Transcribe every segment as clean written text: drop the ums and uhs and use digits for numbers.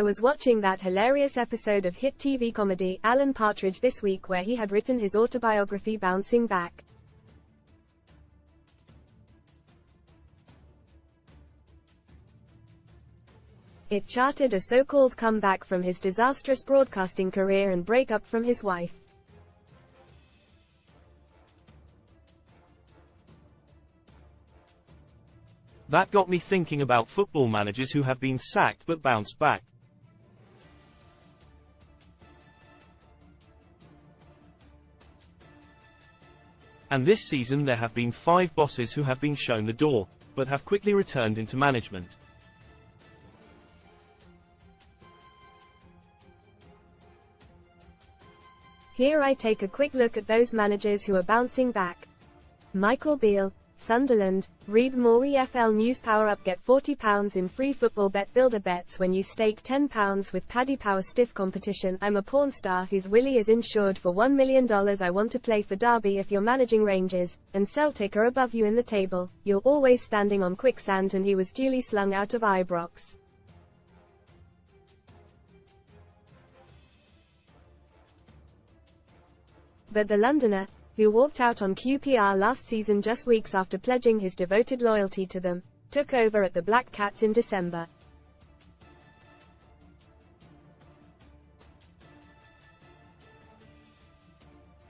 I was watching that hilarious episode of hit TV comedy Alan Partridge this week where he had written his autobiography Bouncing Back. It charted a so-called comeback from his disastrous broadcasting career and breakup from his wife. That got me thinking about football managers who have been sacked but bounced back. And this season there have been 5 bosses who have been shown the door, but have quickly returned into management. Here I take a quick look at those managers who are bouncing back. Michael Beale, Sunderland. Read more EFL News. Power Up. Get £40 in free football bet builder bets when you stake £10 with Paddy Power. Stiff competition. I'm a porn star whose willy is insured for $1 million. I want to play for Derby. If you're managing Rangers, and Celtic are above you in the table, you're always standing on quicksand. And he was duly slung out of Ibrox. But the Londoner, who walked out on QPR last season just weeks after pledging his devoted loyalty to them, took over at the Black Cats in December.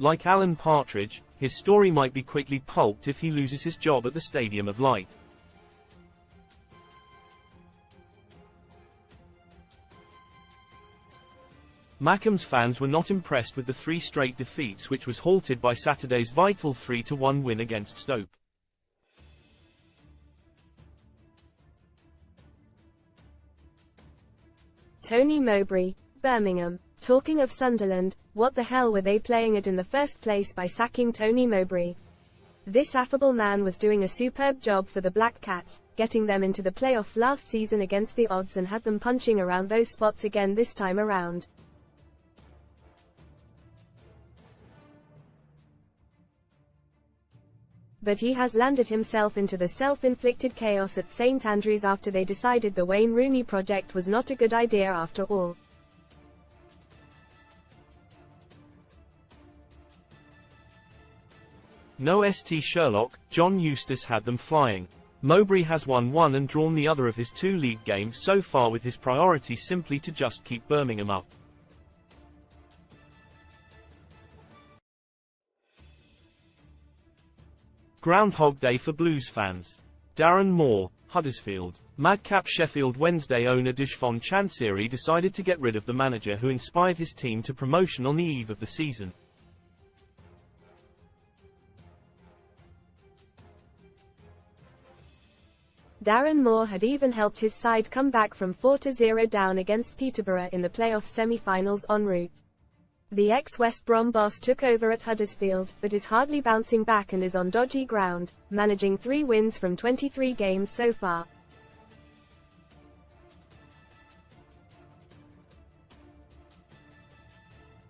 Like Alan Partridge, his story might be quickly pulped if he loses his job at the Stadium of Light. Mackham's fans were not impressed with the 3 straight defeats, which was halted by Saturday's vital 3-1 win against Stoke. Tony Mowbray, Birmingham. Talking of Sunderland, what the hell were they playing at in the first place by sacking Tony Mowbray? This affable man was doing a superb job for the Black Cats, getting them into the playoffs last season against the odds and had them punching around those spots again this time around. But he has landed himself into the self-inflicted chaos at St Andrews after they decided the Wayne Rooney project was not a good idea after all. No St Sherlock, John Eustace had them flying. Mowbray has won 1 and drawn the other of his 2 league games so far, with his priority simply to just keep Birmingham up. Groundhog Day for Blues fans. Darren Moore, Huddersfield. Madcap Sheffield Wednesday owner Dushfon Chansiri decided to get rid of the manager who inspired his team to promotion on the eve of the season. Darren Moore had even helped his side come back from 4-0 down against Peterborough in the playoff semi-finals en route. The ex-West Brom boss took over at Huddersfield, but is hardly bouncing back and is on dodgy ground, managing 3 wins from 23 games so far.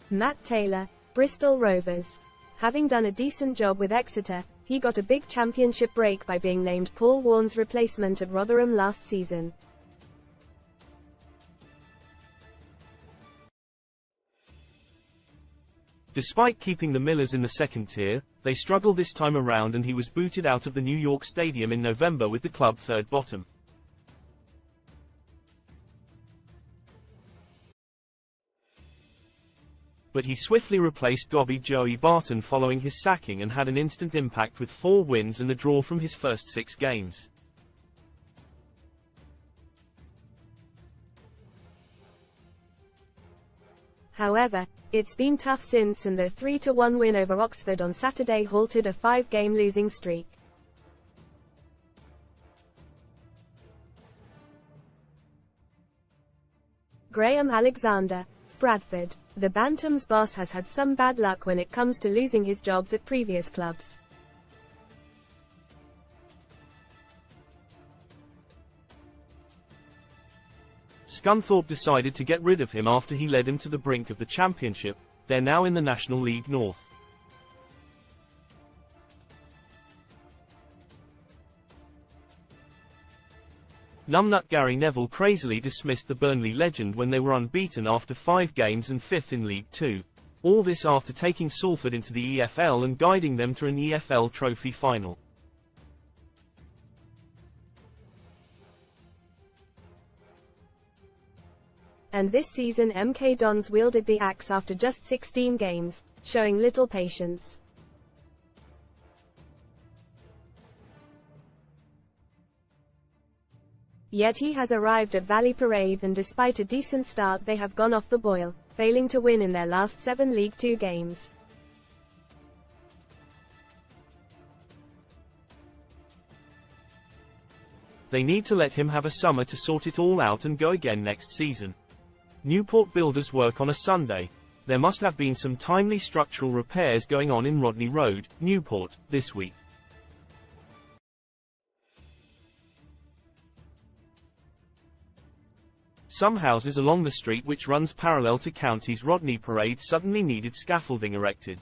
Matt Taylor, Bristol Rovers. Having done a decent job with Exeter, he got a big championship break by being named Paul Warne's replacement at Rotherham last season. Despite keeping the Millers in the second tier, they struggled this time around and he was booted out of the New York Stadium in November with the club third bottom. But he swiftly replaced Gobby Joey Barton following his sacking and had an instant impact with 4 wins and a draw from his first 6 games. However, it's been tough since, and the 3-1 win over Oxford on Saturday halted a 5-game losing streak. Graham Alexander, Bradford. The Bantams boss has had some bad luck when it comes to losing his jobs at previous clubs. Scunthorpe decided to get rid of him after he led him to the brink of the Championship. They're now in the National League North. Numbnut Gary Neville crazily dismissed the Burnley legend when they were unbeaten after 5 games and 5th in League Two. All this after taking Salford into the EFL and guiding them to an EFL Trophy final. And this season MK Dons wielded the axe after just 16 games, showing little patience. Yet he has arrived at Valley Parade, and despite a decent start they have gone off the boil, failing to win in their last 7 League Two games. They need to let him have a summer to sort it all out and go again next season. Newport builders work on a Sunday. There must have been some timely structural repairs going on in Rodney Road, Newport, this week. Some houses along the street which runs parallel to County's Rodney Parade suddenly needed scaffolding erected.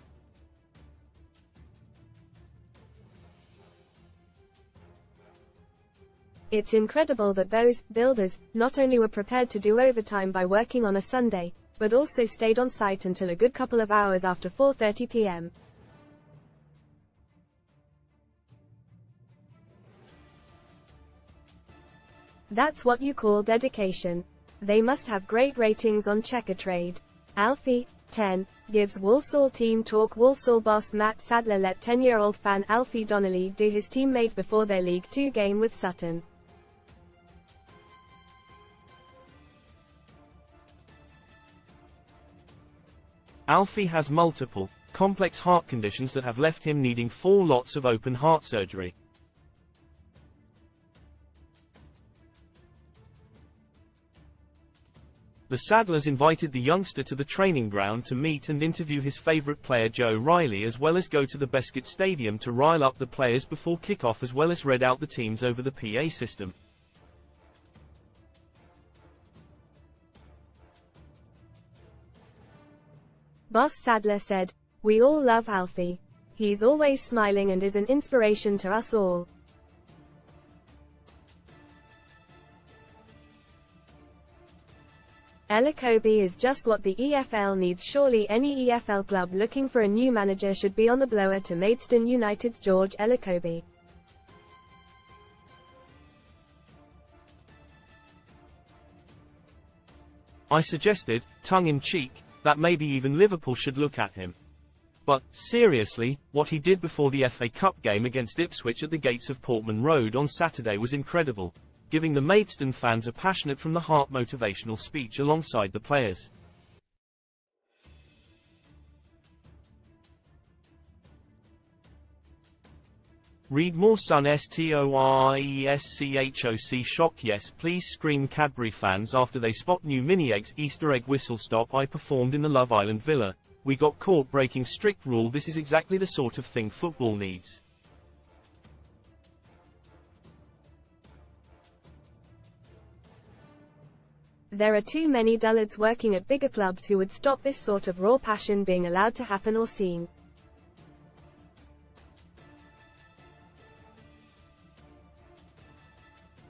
It's incredible that those builders not only were prepared to do overtime by working on a Sunday, but also stayed on site until a good couple of hours after 4:30 p.m. That's what you call dedication. They must have great ratings on Checkatrade. Alfie, 10, gives Walsall team talk. Walsall boss Matt Sadler let 10-year-old fan Alfie Donnelly do his teammate before their League Two game with Sutton. Alfie has multiple, complex heart conditions that have left him needing 4 lots of open heart surgery. The Sadlers invited the youngster to the training ground to meet and interview his favourite player Joe Riley, as well as go to the Bescot Stadium to rile up the players before kick-off, as well as read out the teams over the PA system. Boss Sadler said, "We all love Alfie. He's always smiling and is an inspiration to us all. Elokobi is just what the EFL needs. Surely any EFL club looking for a new manager should be on the blower to Maidstone United's George Elokobi." I suggested, tongue-in-cheek, that maybe even Liverpool should look at him. But, seriously, what he did before the FA Cup game against Ipswich at the gates of Portman Road on Saturday was incredible, giving the Maidstone fans a passionate from-the-heart motivational speech alongside the players. Read more Sun STORIESCHOC shock. Yes please scream Cadbury fans after they spot new mini eggs. Easter egg whistle stop. I performed in the Love Island villa. We got caught breaking strict rule. This is exactly the sort of thing football needs. There are too many dullards working at bigger clubs who would stop this sort of raw passion being allowed to happen or seen.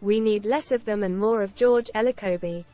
We need less of them and more of George Elokobi.